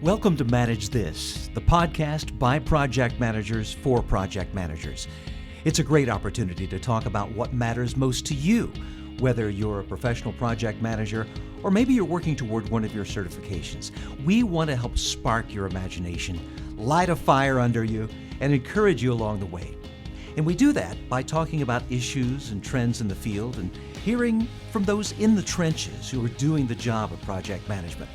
Welcome to Manage This, the podcast by project managers for project managers. It's a great opportunity to talk about what matters most to you, whether you're a professional project manager or maybe you're working toward one of your certifications. We want to help spark your imagination, light a fire under you, and encourage you along the way. And we do that by talking about issues and trends in the field and hearing from those in the trenches who are doing the job of project management.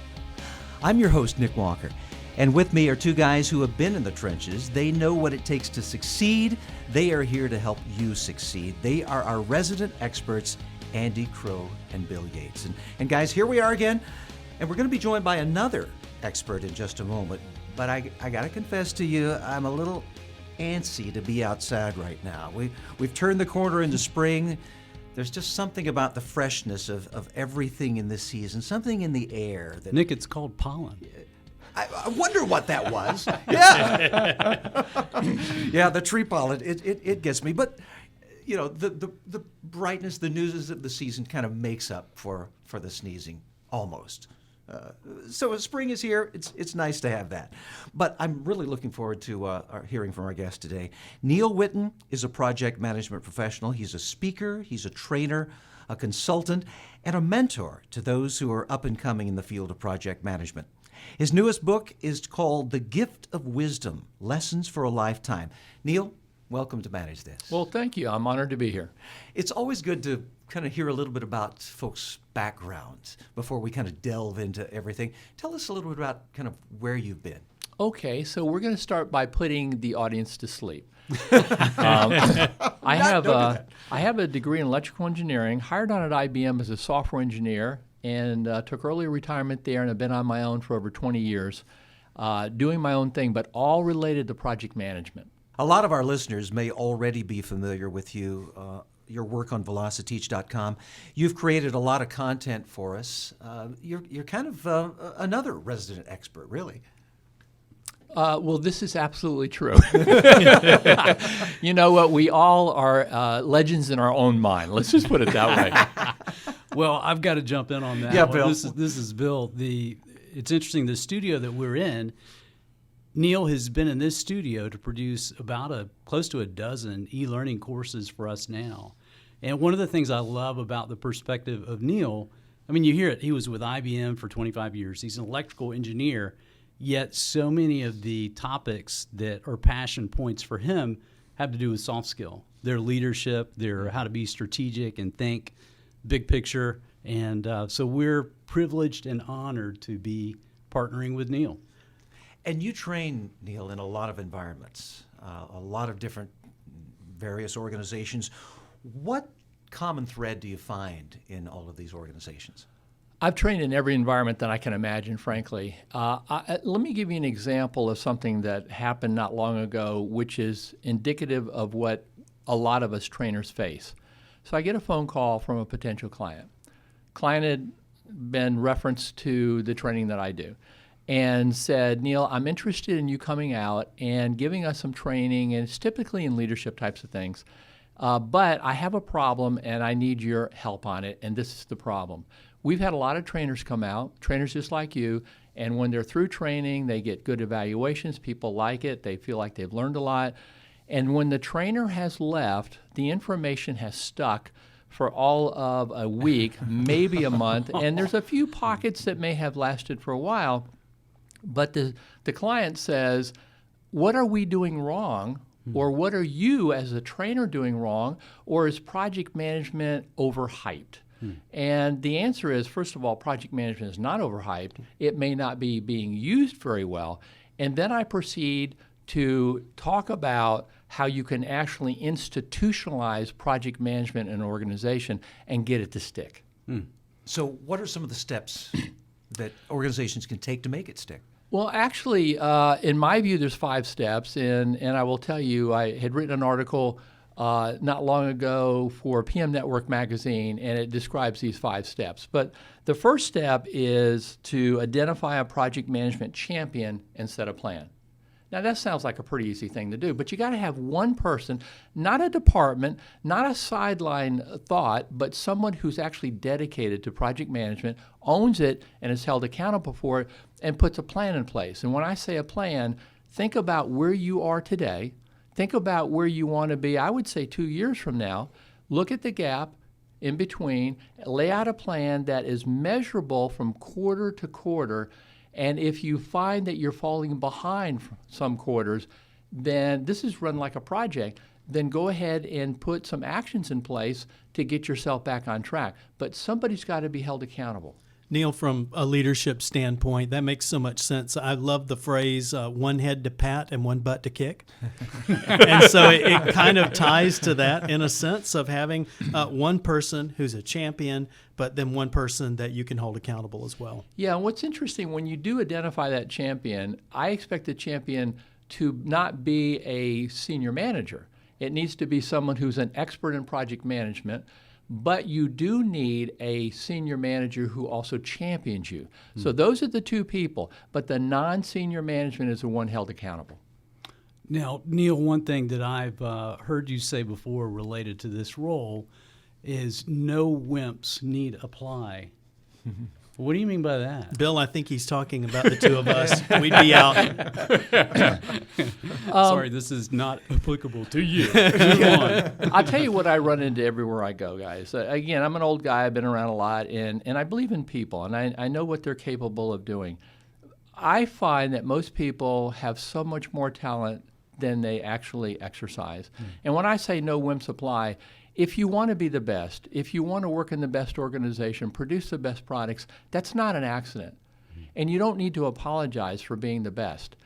I'm your host, Nick Walker, and with me are two guys who have been in the trenches. They know what it takes to succeed. They are here to help you succeed. They are our resident experts, Andy, Crowe, and Bill Yates. And guys, here we are again, and we're going to be joined by another expert in just a moment. But I got to confess to you, I'm a little antsy to be outside right now. We've turned the corner into spring. There's just something about the freshness of everything in this season, something in the air. That Nick, it's called pollen. I wonder what that was. Yeah. Yeah, the tree pollen, it gets me. But, you know, the brightness, the news of the season kind of makes up for the sneezing, almost. So as spring is here, it's nice to have that. But I'm really looking forward to hearing from our guest today. Neal Whitten is a project management professional. He's a speaker, he's a trainer, a consultant, and a mentor to those who are up and coming in the field of project management. His newest book is called The Gift of Wisdom, Lessons for a Lifetime. Neal, welcome to Manage This. Well, thank you. I'm honored to be here. It's always good to kind of hear a little bit about folks' backgrounds before we kind of delve into everything. Tell us a little bit about kind of where you've been. Okay, so we're going to start by putting the audience to sleep. I have a degree in electrical engineering, hired on at IBM as a software engineer, and took early retirement there and have been on my own for over 20 years, doing my own thing, but all related to project management. A lot of our listeners may already be familiar with you, your work on velociteach.com. You've created a lot of content for us. You're kind of another resident expert, really. Well, this is absolutely true. You know what? We all are legends in our own mind. Let's just put it that way. Well, I've got to jump in on that. Yeah, one. Bill. This is Bill. It's interesting. The studio that we're in, Neal has been in this studio to produce about close to a dozen e-learning courses for us now. And one of the things I love about the perspective of Neal, I mean, you hear it. He was with IBM for 25 years. He's an electrical engineer. Yet so many of the topics that are passion points for him have to do with soft skill, their leadership, their how to be strategic and think big picture. And so we're privileged and honored to be partnering with Neal. And you train, Neal, in a lot of environments, a lot of different various organizations. What common thread do you find in all of these organizations? I've trained in every environment that I can imagine, frankly. Let me give you an example of something that happened not long ago, which is indicative of what a lot of us trainers face. So I get a phone call from a potential client. Client had been referenced to the training that I do and said, Neal, I'm interested in you coming out and giving us some training, and it's typically in leadership types of things. But I have a problem and I need your help on it, and this is the problem. We've had a lot of trainers come out, trainers just like you, and when they're through training, they get good evaluations, people like it, they feel like they've learned a lot. And when the trainer has left, the information has stuck for all of a week, maybe a month, and there's a few pockets that may have lasted for a while, but the client says, what are we doing wrong? Or what are you as a trainer doing wrong? Or is project management overhyped? And the answer is, first of all, project management is not overhyped. It may not be being used very well. And then I proceed to talk about how you can actually institutionalize project management in an organization and get it to stick. So what are some of the steps that organizations can take to make it stick? Well, actually, in my view, there's 5 steps. And I will tell you, I had written an article not long ago for PM Network magazine, and it describes these 5 steps. But the first step is to identify a project management champion and set a plan. Now, that sounds like a pretty easy thing to do, but you got to have one person, not a department, not a sideline thought, but someone who's actually dedicated to project management, owns it, and is held accountable for it, and puts a plan in place. And when I say a plan, think about where you are today. Think about where you want to be, I would say 2 years from now. Look at the gap in between, lay out a plan that is measurable from quarter to quarter. And if you find that you're falling behind some quarters, then this is run like a project, then go ahead and put some actions in place to get yourself back on track. But somebody's got to be held accountable. Neal, from a leadership standpoint, that makes so much sense. I love the phrase, one head to pat and one butt to kick. And so it kind of ties to that in a sense of having one person who's a champion, but then one person that you can hold accountable as well. Yeah, and what's interesting, when you do identify that champion, I expect the champion to not be a senior manager. It needs to be someone who's an expert in project management, but you do need a senior manager who also champions you. So those are the two people, but the non-senior management is the one held accountable. Now, Neal, one thing that I've heard you say before related to this role is no wimps need apply. What do you mean by that? Bill, I think he's talking about the two of us. We'd be out. Sorry, this is not applicable to you. Move on. I'll tell you what I run into everywhere I go, guys. Again, I'm an old guy. I've been around a lot, and I believe in people, and I know what they're capable of doing. I find that most people have so much more talent than they actually exercise. And when I say no wimps apply, if you want to be the best, if you want to work in the best organization, produce the best products, that's not an accident. And you don't need to apologize for being the best.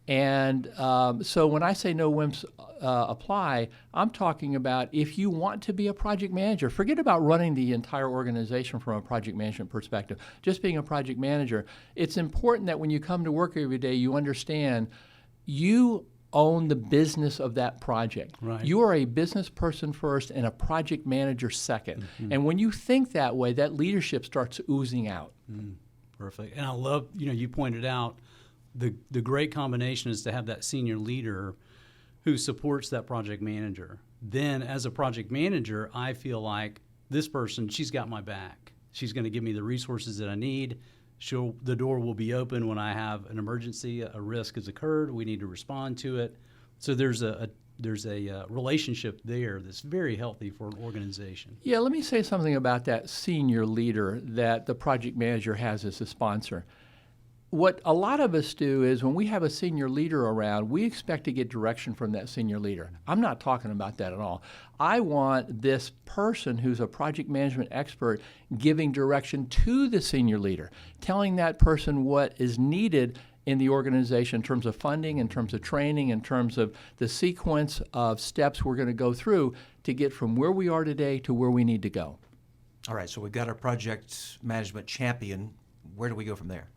And so when I say no wimps apply, I'm talking about if you want to be a project manager, forget about running the entire organization from a project management perspective, just being a project manager. It's important that when you come to work every day, you understand you own the business of that project. Right. You are a business person first and a project manager second. And when you think that way, that leadership starts oozing out. Perfect. And I love, you pointed out the great combination is to have that senior leader who supports that project manager. Then as a project manager, I feel like this person, she's got my back. She's going to give me the resources that I need. The door will be open when I have an emergency, a risk has occurred. We need to respond to it. So there's a relationship there that's very healthy for an organization. Yeah, let me say something about that senior leader that the project manager has as a sponsor. What a lot of us do is when we have a senior leader around, we expect to get direction from that senior leader. I'm not talking about that at all. I want this person who's a project management expert giving direction to the senior leader, telling that person what is needed in the organization in terms of funding, in terms of training, in terms of the sequence of steps we're going to go through to get from where we are today to where we need to go. All right, so we've got our project management champion. Where do we go from there?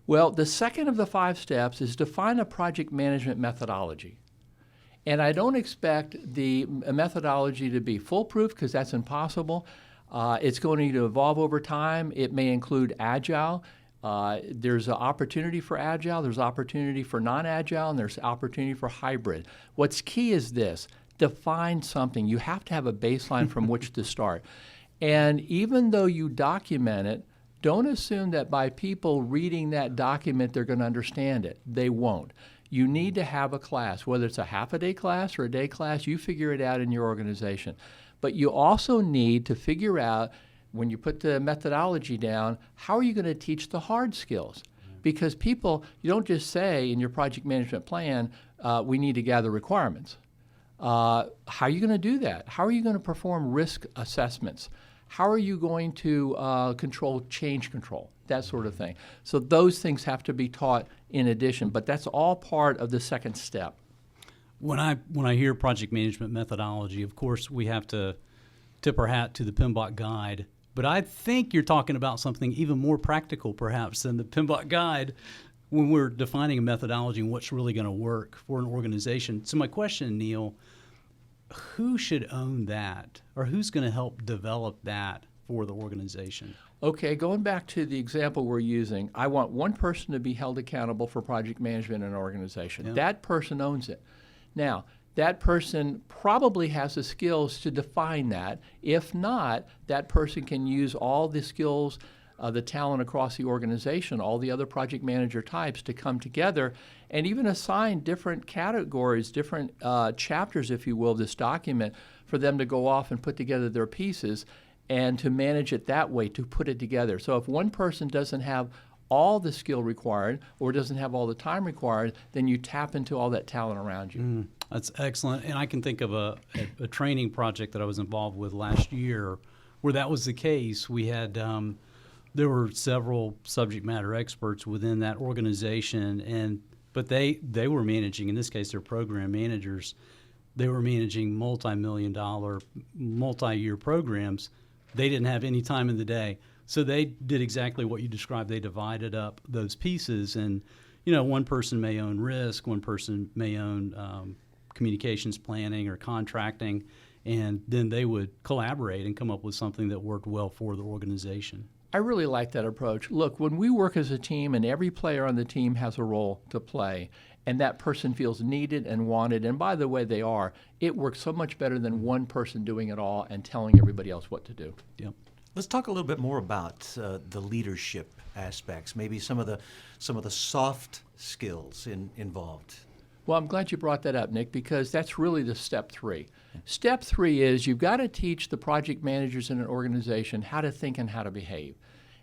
Well, the second of the 5 steps is define a project management methodology. And I don't expect the methodology to be foolproof because that's impossible. It's going to evolve over time. It may include Agile. There's an opportunity for Agile, there's opportunity for non-Agile, and there's opportunity for hybrid. What's key is this: define something. You have to have a baseline from which to start. And even though you document it, don't assume that by people reading that document they're going to understand it. They won't. You need to have a class, whether it's a half-a-day class or a day class, you figure it out in your organization. But you also need to figure out, when you put the methodology down, how are you going to teach the hard skills? Because people, you don't just say in your project management plan, we need to gather requirements. How are you going to do that? How are you going to perform risk assessments? How are you going to control change control, that sort of thing? So those things have to be taught in addition, but that's all part of the second step. When I hear project management methodology, of course, we have to tip our hat to the PMBOK guide. But I think you're talking about something even more practical, perhaps, than the PMBOK guide when we're defining a methodology and what's really going to work for an organization. So my question, Neal, who should own that, or who's going to help develop that for the organization? Okay, going back to the example we're using, I want one person to be held accountable for project management in an organization. Yeah. That person owns it. Now, that person probably has the skills to define that. If not, that person can use all the skills, the talent across the organization, all the other project manager types to come together and even assign different categories, different chapters, if you will, of this document for them to go off and put together their pieces and to manage it that way, to put it together. So if one person doesn't have all the skill required or doesn't have all the time required, then you tap into all that talent around you. That's excellent. And I can think of a training project that I was involved with last year where that was the case. We had there were several subject matter experts within that organization, but they were managing, in this case, their program managers. They were managing multi-million-dollar, multi-year programs. They didn't have any time in the day. So they did exactly what you described. They divided up those pieces. And, one person may own risk, one person may own communications planning or contracting, and then they would collaborate and come up with something that worked well for the organization. I really like that approach. Look, when we work as a team and every player on the team has a role to play, and that person feels needed and wanted, and by the way, they are, it works so much better than one person doing it all and telling everybody else what to do. Yep. Let's talk a little bit more about the leadership aspects, maybe some of the soft skills involved. Well, I'm glad you brought that up, Nick, because that's really the step 3. Step 3 is you've got to teach the project managers in an organization how to think and how to behave.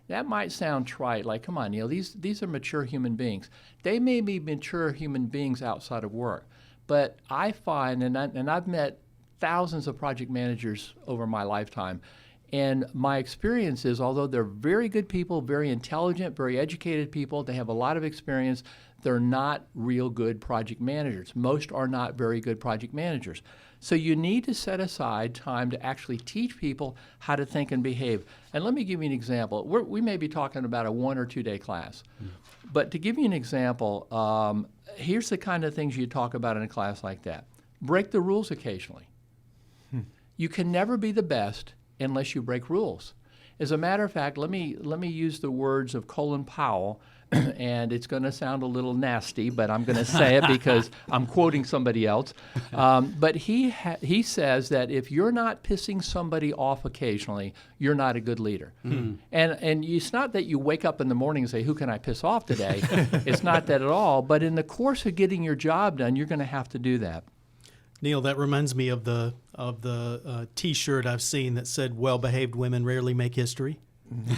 That might sound trite, like, come on, Neal, these are mature human beings. They may be mature human beings outside of work, but I find, and I've met thousands of project managers over my lifetime, and my experience is, although they're very good people, very intelligent, very educated people, they have a lot of experience, they're not real good project managers. Most are not very good project managers. So you need to set aside time to actually teach people how to think and behave. And let me give you an example. We may be talking about a 1 or 2 day class. But to give you an example, here's the kind of things you talk about in a class like that. Break the rules occasionally. You can never be the best unless you break rules. As a matter of fact, let me use the words of Colin Powell, and it's going to sound a little nasty, but I'm going to say it because I'm quoting somebody else. But he says that if you're not pissing somebody off occasionally, you're not a good leader. And it's not that you wake up in the morning and say, who can I piss off today? It's not that at all. But in the course of getting your job done, you're going to have to do that. Neal, that reminds me of the T-shirt I've seen that said "Well-behaved women rarely make history."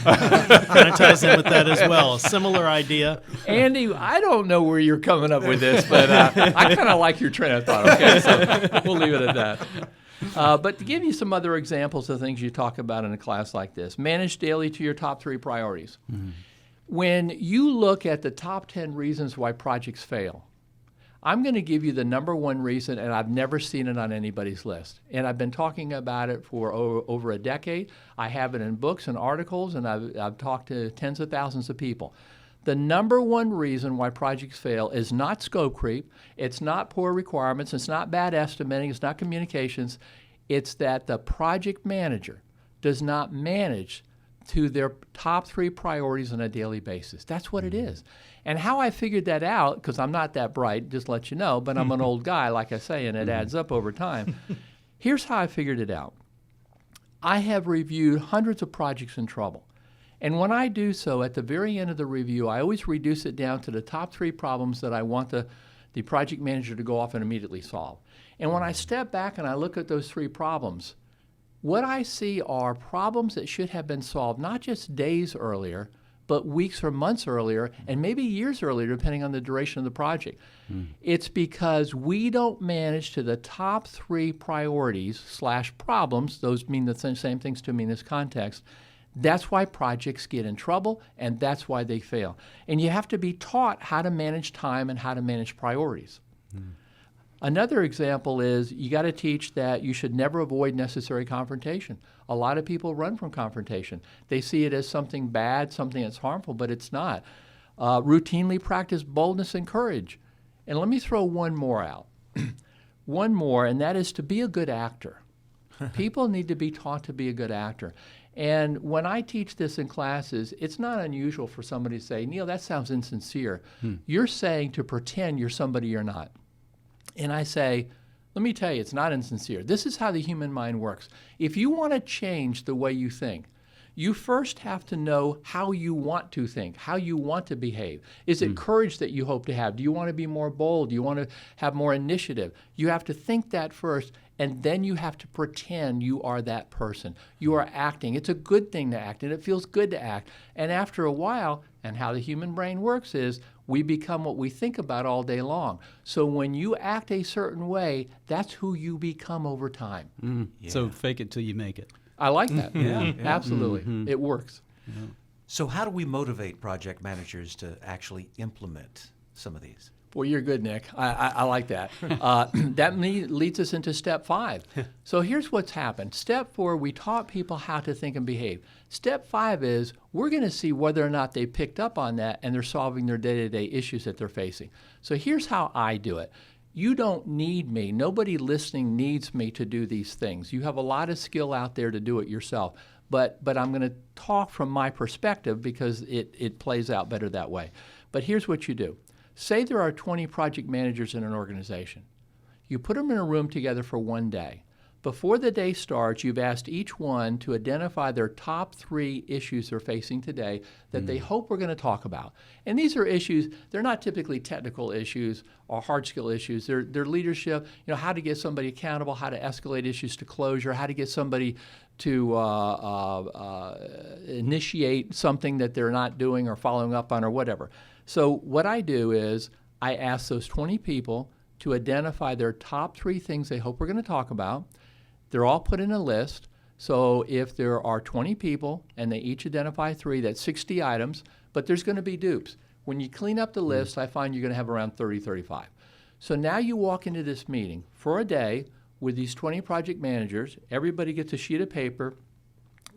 Kind of ties in with that as well. A similar idea. Andy, I don't know where you're coming up with this, but I kind of like your train of thought. Okay, so we'll leave it at that. But to give you some other examples of things you talk about in a class like this, manage daily to your top 3 priorities. When you look at the top 10 reasons why projects fail, I'm going to give you the number 1 reason, and I've never seen it on anybody's list. And I've been talking about it for over a decade. I have it in books and articles, and I've talked to tens of thousands of people. The number 1 reason why projects fail is not scope creep. It's not poor requirements. It's not bad estimating. It's not communications. It's that the project manager does not manage to their top 3 priorities on a daily basis. That's what it is. And how I figured that out, because I'm not that bright, just to let you know, but I'm an old guy, like I say, and it adds up over time. Here's how I figured it out. I have reviewed hundreds of projects in trouble. And when I do so, at the very end of the review, I always reduce it down to the top 3 problems that I want the project manager to go off and immediately solve. And when I step back and I look at those 3 problems, what I see are problems that should have been solved not just days earlier, but weeks or months earlier, and maybe years earlier, depending on the duration of the project. It's because we don't manage to the top 3 priorities / problems. Those mean the same things to me in this context. That's why projects get in trouble, and that's why they fail. And you have to be taught how to manage time and how to manage priorities. Another example is you got to teach that you should never avoid necessary confrontation. A lot of people run from confrontation. They see it as something bad, something that's harmful, but it's not. Routinely practice boldness and courage. And let me throw one more out. One more, and that is to be a good actor. People need to be taught to be a good actor. And when I teach this in classes, it's not unusual for somebody to say, Neal, that sounds insincere. You're saying to pretend you're somebody you're not. And I say, let me tell you, it's not insincere. This is how the human mind works. If you want to change the way you think, you first have to know how you want to think, how you want to behave. Is it courage that you hope to have? Do you want to be more bold? Do you want to have more initiative? You have to think that first, and then you have to pretend you are that person. You are acting. It's a good thing to act, and it feels good to act. And after a while, and how the human brain works is, we become what we think about all day long. So when you act a certain way, that's who you become over time. So fake it till you make it. I like that. Yeah, absolutely. It works. So how do we motivate project managers to actually implement some of these? Well, you're good, Nick. I like that. That leads us into step 5. So here's what's happened. Step 4, we taught people how to think and behave. Step 5 is we're going to see whether or not they picked up on that and they're solving their day-to-day issues that they're facing. So here's how I do it. You don't need me. Nobody listening needs me to do these things. You have a lot of skill out there to do it yourself. But I'm going to talk from my perspective because it plays out better that way. But here's what you do. Say there are 20 project managers in an organization. You put them in a room together for one day. Before the day starts, you've asked each one to identify their top 3 issues they're facing today that they hope we're going to talk about. And these are issues, they're not typically technical issues or hard skill issues. They're leadership, how to get somebody accountable, how to escalate issues to closure, how to get somebody to initiate something that they're not doing or following up on or whatever. So what I do is I ask those 20 people to identify their top 3 things they hope we're going to talk about. They're all put in a list. So if there are 20 people and they each identify 3, that's 60 items, but there's going to be dupes. When you clean up the list, I find you're going to have around 30, 35. So now you walk into this meeting for a day with these 20 project managers. Everybody gets a sheet of paper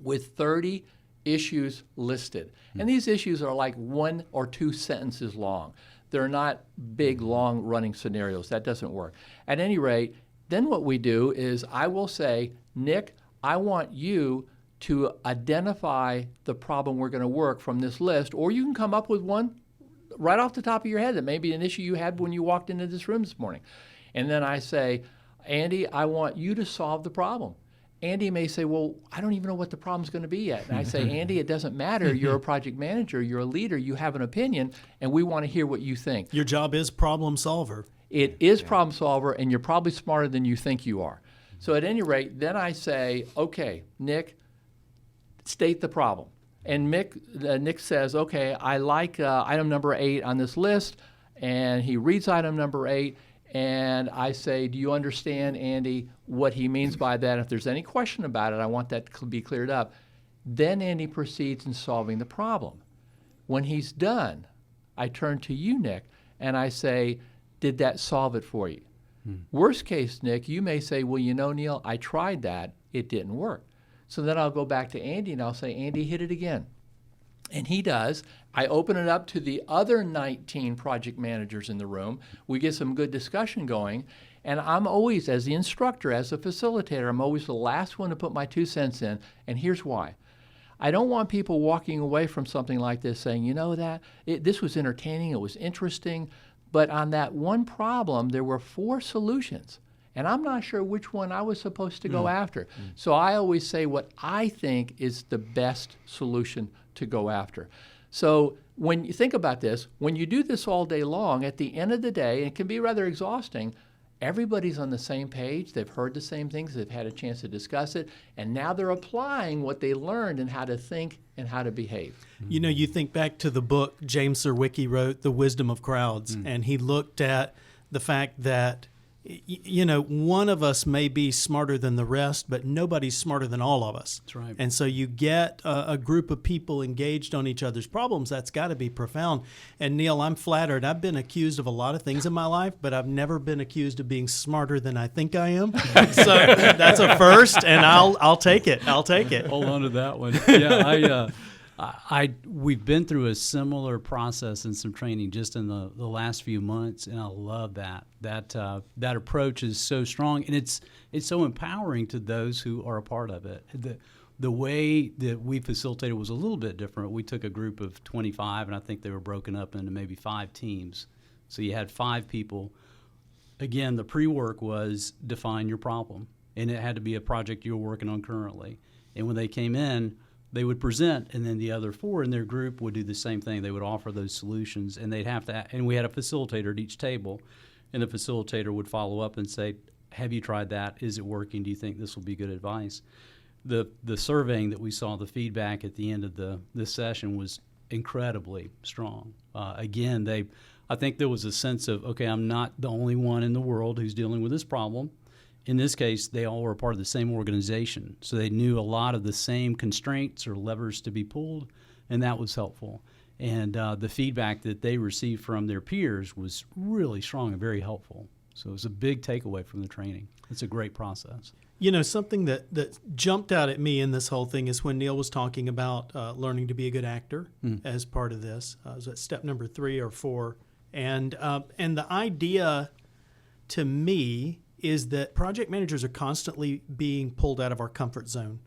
with 30 issues listed. And these issues are like 1 or 2 sentences long. They're not big, long running scenarios. That doesn't work. At any rate, then what we do is I will say, Nick, I want you to identify the problem we're going to work from this list, or you can come up with one right off the top of your head that may be an issue you had when you walked into this room this morning. And then I say, Andy, I want you to solve the problem. Andy may say, well, I don't even know what the problem's going to be yet. And I say, Andy, it doesn't matter. You're a project manager. You're a leader. You have an opinion, and we want to hear what you think. Your job is problem solver. It is problem solver, and you're probably smarter than you think you are. So at any rate, then I say, okay, Nick, state the problem. And Nick says, okay, I like item number 8 on this list, and he reads item number 8, and I say, do you understand, Andy, what he means by that? If there's any question about it, I want that to be cleared up. Then Andy proceeds in solving the problem. When he's done, I turn to you, Nick, and I say, did that solve it for you? Worst case, Nick, you may say, well, Neal, I tried that. It didn't work. So then I'll go back to Andy and I'll say, Andy, hit it again. And he does. I open it up to the other 19 project managers in the room. We get some good discussion going. And I'm always, as the instructor, as a facilitator, I'm always the last one to put my 2 cents in. And here's why. I don't want people walking away from something like this saying, this was entertaining, it was interesting, but on that one problem, there were 4 solutions. And I'm not sure which one I was supposed to go after. So I always say what I think is the best solution to go after. So when you think about this, when you do this all day long, at the end of the day, it can be rather exhausting, everybody's on the same page. They've heard the same things. They've had a chance to discuss it. And now they're applying what they learned and how to think and how to behave. You think back to the book James Surowiecki wrote, The Wisdom of Crowds, and he looked at the fact that one of us may be smarter than the rest, but nobody's smarter than all of us. That's right. And so you get a group of people engaged on each other's problems. That's got to be profound. And Neal, I'm flattered. I've been accused of a lot of things in my life, but I've never been accused of being smarter than I think I am. So that's a first, and I'll take it. I'll take it. Hold on to that one. Yeah, we've been through a similar process and some training just in the last few months, and I love that. That approach is so strong, and it's so empowering to those who are a part of it. The way that we facilitated was a little bit different. We took a group of 25, and I think they were broken up into maybe 5 teams. So you had 5 people. Again, the pre-work was define your problem, and it had to be a project you were working on currently. And when they came in, they would present, and then the other 4 in their group would do the same thing. They would offer those solutions, and they'd have to. And we had a facilitator at each table, and the facilitator would follow up and say, "Have you tried that? Is it working? Do you think this will be good advice?" The surveying that we saw, the feedback at the end of this session was incredibly strong. Again, I think there was a sense of, okay, I'm not the only one in the world who's dealing with this problem. In this case, they all were part of the same organization, so they knew a lot of the same constraints or levers to be pulled, and that was helpful. And the feedback that they received from their peers was really strong and very helpful. So it was a big takeaway from the training. It's a great process. You know, something that jumped out at me in this whole thing is when Neal was talking about learning to be a good actor as part of this. Was that step number 3 or 4? And the idea to me is that project managers are constantly being pulled out of our comfort zone.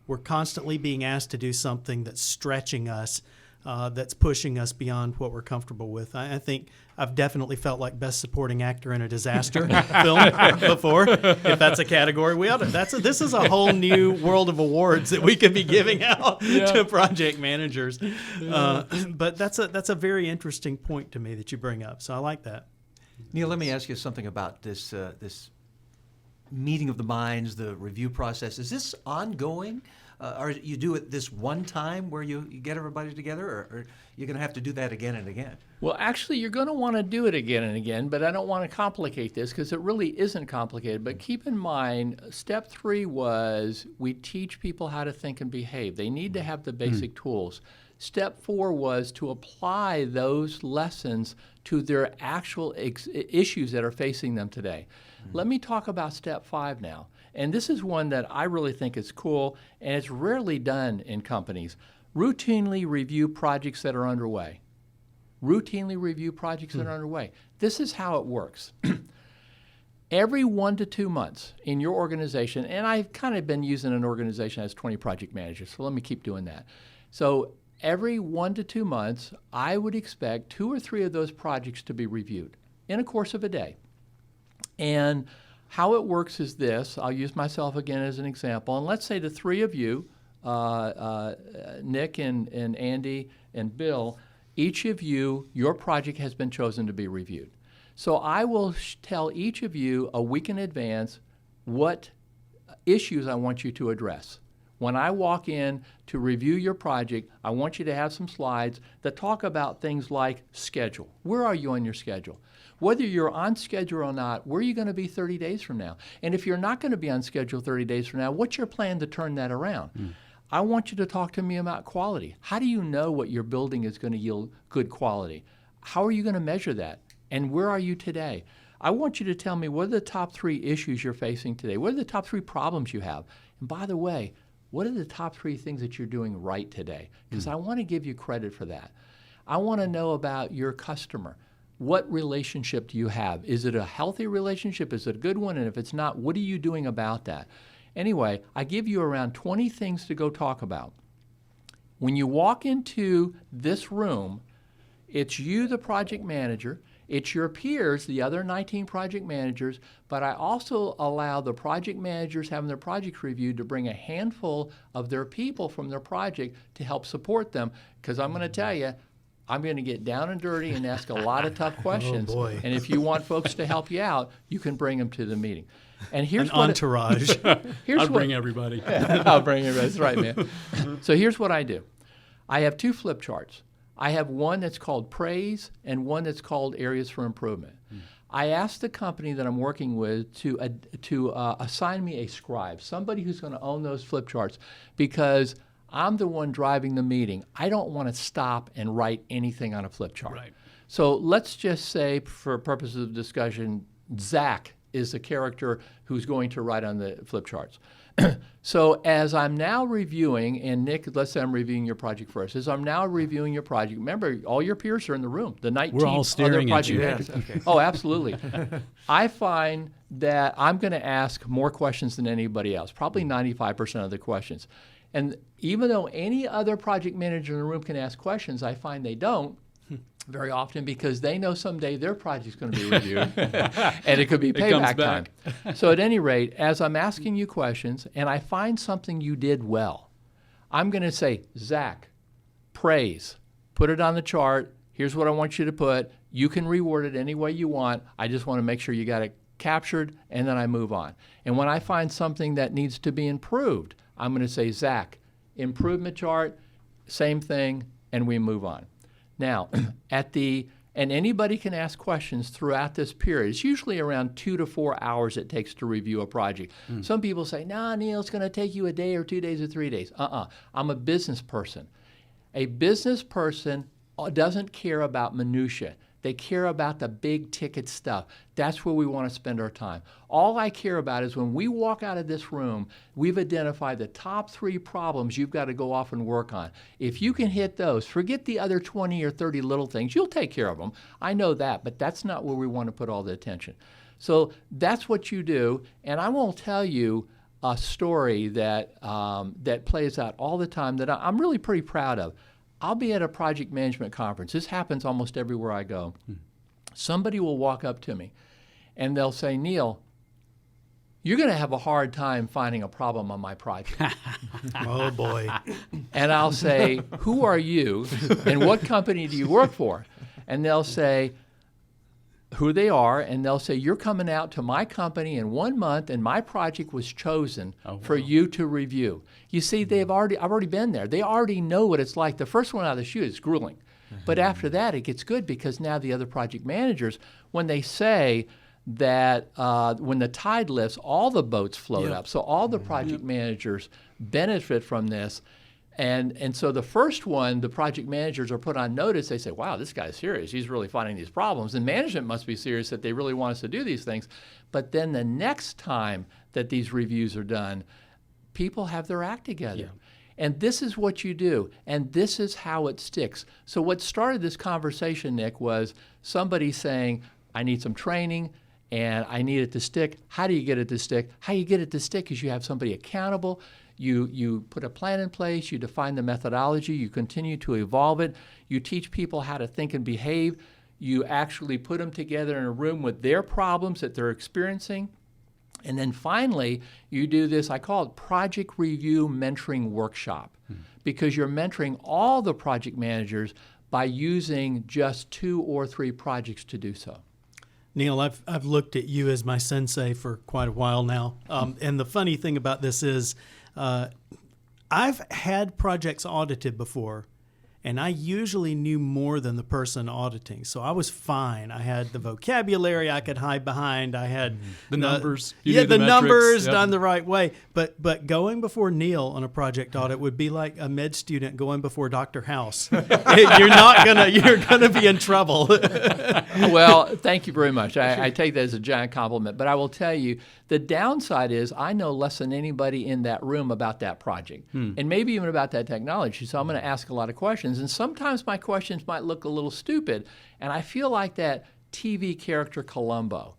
We're constantly being asked to do something that's stretching us, that's pushing us beyond what we're comfortable with. I think I've definitely felt like best supporting actor in a disaster film before, if that's a category. This is a whole new world of awards that we could be giving out to project managers. But that's a very interesting point to me that you bring up. So I like that. Neal, let me ask you something about this meeting of the minds, the review process. Is this ongoing? Or you do it this one time where you get everybody together, or you're going to have to do that again and again? Well, actually, you're going to want to do it again and again, but I don't want to complicate this because it really isn't complicated. But keep in mind, step 3 was we teach people how to think and behave. They need to have the basic tools. Step 4 was to apply those lessons to their actual issues that are facing them today. Let me talk about step 5 now. And this is one that I really think is cool, and it's rarely done in companies. Routinely review projects that are underway. Routinely review projects that are underway. This is how it works. Every 1 to 2 months in your organization, and I've kind of been using an organization that has 20 project managers, so let me keep doing that. So every 1 to 2 months, I would expect 2 or 3 of those projects to be reviewed in a course of a day. And how it works is this. I'll use myself again as an example. And let's say the 3 of you, Nick and Andy and Bill, each of you, your project has been chosen to be reviewed. So I will tell each of you a week in advance what issues I want you to address. When I walk in to review your project, I want you to have some slides that talk about things like schedule. Where are you on your schedule? Whether you're on schedule or not, where are you going to be 30 days from now? And if you're not going to be on schedule 30 days from now, what's your plan to turn that around? I want you to talk to me about quality. How do you know what you're building is going to yield good quality? How are you going to measure that? And where are you today? I want you to tell me what are the top 3 issues you're facing today? What are the top 3 problems you have? And by the way, what are the top 3 things that you're doing right today? Because I want to give you credit for that. I want to know about your customer. What relationship do you have? Is it a healthy relationship? Is it a good one? And if it's not, what are you doing about that? Anyway, I give you around 20 things to go talk about. When you walk into this room, it's you, the project manager. It's your peers, the other 19 project managers, but I also allow the project managers having their projects reviewed to bring a handful of their people from their project to help support them, because I'm going to tell you, I'm going to get down and dirty and ask a lot of tough questions. Oh boy. And if you want folks to help you out, you can bring them to the meeting. And here's An entourage. I'll bring everybody. I'll bring everybody. That's right, man. So here's what I do. I have 2 flip charts. I have one that's called praise and one that's called areas for improvement. I asked the company that I'm working with to assign me a scribe, somebody who's going to own those flip charts, because I'm the one driving the meeting. I don't want to stop and write anything on a flip chart. Right. So let's just say, for purposes of discussion, Zach is the character who's going to write on the flip charts. So as I'm now reviewing, and Nick, let's say I'm reviewing your project first. As I'm now reviewing your project, remember, all your peers are in the room. The 19 We're all staring other at you. project managers. Okay. Oh, absolutely. I find that I'm going to ask more questions than anybody else, probably 95% of the questions. And even though any other project manager in the room can ask questions, I find they don't very often because they know someday their project's going to be reviewed and it could be payback time. So at any rate, as I'm asking you questions and I find something you did well, I'm going to say, Zach, praise, put it on the chart. Here's what I want you to put. You can reword it any way you want. I just want to make sure you got it captured, and then I move on. And when I find something that needs to be improved, I'm going to say, Zach, improvement chart, same thing, and we move on. Now, and anybody can ask questions throughout this period. It's usually around 2 to 4 hours it takes to review a project. Some people say, nah, Neal, it's going to take you a day or 2 days or 3 days. I'm a business person. A business person doesn't care about minutia. They care about the big ticket stuff. That's where we want to spend our time. All I care about is when we walk out of this room, we've identified the top 3 problems you've got to go off and work on. If you can hit those, forget the other 20 or 30 little things. You'll take care of them. I know that, but that's not where we want to put all the attention. So that's what you do, and I won't tell you a story that plays out all the time that I'm really pretty proud of. I'll be at a project management conference. This happens almost everywhere I go. Somebody will walk up to me and they'll say, Neal, you're going to have a hard time finding a problem on my project. Oh, boy. And I'll say, who are you and what company do you work for? And they'll say who they are, and they'll say, you're coming out to my company in 1 month, and my project was chosen for you to review. You see, I've already been there. They already know what it's like. The first one out of the chute is grueling. But after that, it gets good because now the other project managers, when they say that when the tide lifts, all the boats float up. So all the project managers benefit from this. And so the first one, the project managers are put on notice. They say, wow, this guy's serious. He's really finding these problems. And management must be serious that they really want us to do these things. But then the next time that these reviews are done, people have their act together. And this is what you do. And this is how it sticks. So what started this conversation, Nick, was somebody saying, I need some training and I need it to stick. How do you get it to stick? How you get it to stick is you have somebody accountable. You put a plan in place, you define the methodology, you continue to evolve it, you teach people how to think and behave, you actually put them together in a room with their problems that they're experiencing, and then finally you do this, I call it Project Review Mentoring Workshop, because you're mentoring all the project managers by using just 2 or 3 projects to do so. Neal, I've looked at you as my sensei for quite a while now, and the funny thing about this is I've had projects audited before, and I usually knew more than the person auditing, so I was fine. I had the vocabulary I could hide behind. I had the numbers. The numbers done the right way. But going before Neal on a project audit would be like a med student going before Dr. House. You're gonna be in trouble. Well, thank you very much. I take that as a giant compliment. But I will tell you, the downside is I know less than anybody in that room about that project, and maybe even about that technology. So I'm going to ask a lot of questions. And sometimes my questions might look a little stupid. And I feel like that TV character Columbo.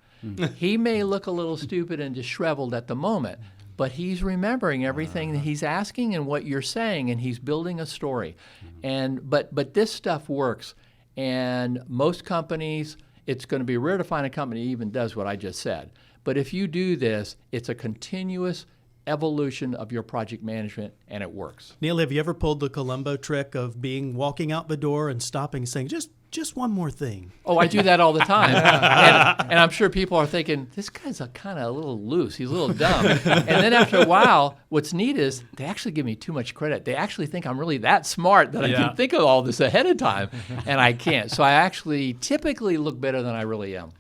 He may look a little stupid and disheveled at the moment, but he's remembering everything that he's asking and what you're saying, and he's building a story. But this stuff works. And most companies, it's going to be rare to find a company that even does what I just said. But if you do this, it's a continuous evolution of your project management, and it works. Neal, have you ever pulled the Columbo trick of walking out the door and stopping and saying, just one more thing? Oh, I do that all the time. and I'm sure people are thinking, this guy's kind of a little loose. He's a little dumb. And then after a while, what's neat is they actually give me too much credit. They actually think I'm really that smart that I can think of all this ahead of time, and I can't. So I actually typically look better than I really am.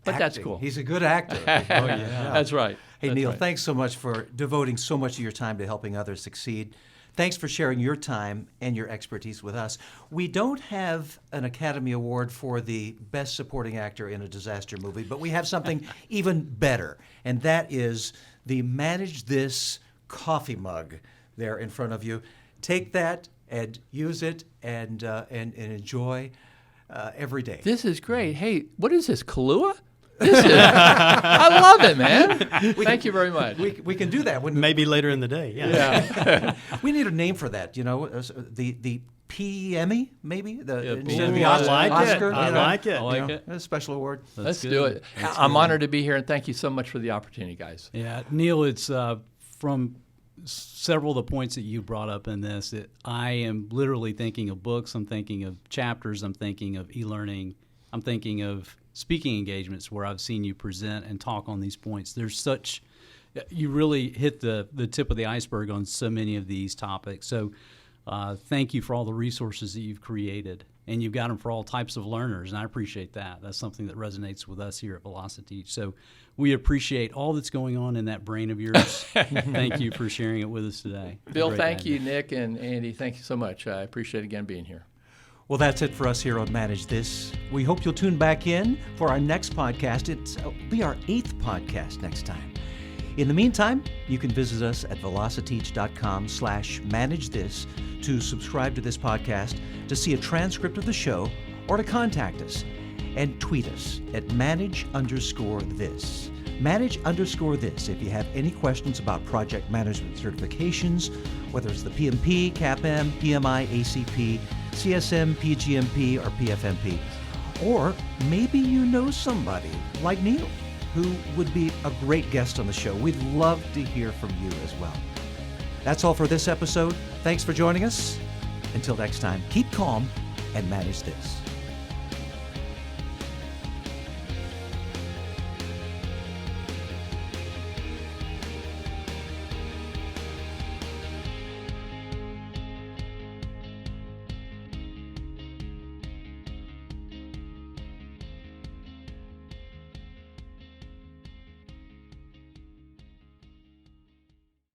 But that's cool. He's a good actor. That's right. Hey, That's Neal, right. thanks so much for devoting so much of your time to helping others succeed. Thanks for sharing your time and your expertise with us. We don't have an Academy Award for the Best Supporting Actor in a Disaster Movie, but we have something even better, and that is the Manage This coffee mug there in front of you. Take that and use it and enjoy every day. This is great. Hey, what is this, Kahlua? I love it, man. Thank you very much. We can do that. Maybe later in the day. Yeah. We need a name for that. The PME maybe. PME. The I like Oscar, it. I like it. I like it. A special award. Let's good. do it. That's I'm good. honored to be here, and thank you so much for the opportunity, guys. Yeah, Neal, it's from several of the points that you brought up in this that I am literally thinking of books, I'm thinking of chapters, I'm thinking of e-learning, I'm thinking of speaking engagements where I've seen you present and talk on these points. You really hit the tip of the iceberg on so many of these topics. So thank you for all the resources that you've created. And you've got them for all types of learners, and I appreciate that. That's something that resonates with us here at VelociTeach. So we appreciate all that's going on in that brain of yours. Thank you for sharing it with us today. Bill, Great thank to have you. Nick and Andy, thank you so much. I appreciate again being here. Well, that's it for us here on Manage This. We hope you'll tune back in for our next podcast. It'll be our 8th podcast next time. In the meantime, you can visit us at velociteach.com/managethis to subscribe to this podcast, to see a transcript of the show, or to contact us. And tweet us at manage_this. Manage_this if you have any questions about project management certifications, whether it's the PMP, CAPM, PMI, ACP, CSM, PGMP, or PFMP. Or maybe you know somebody like Neal who would be a great guest on the show. We'd love to hear from you as well. That's all for this episode. Thanks for joining us. Until next time, keep calm and manage this.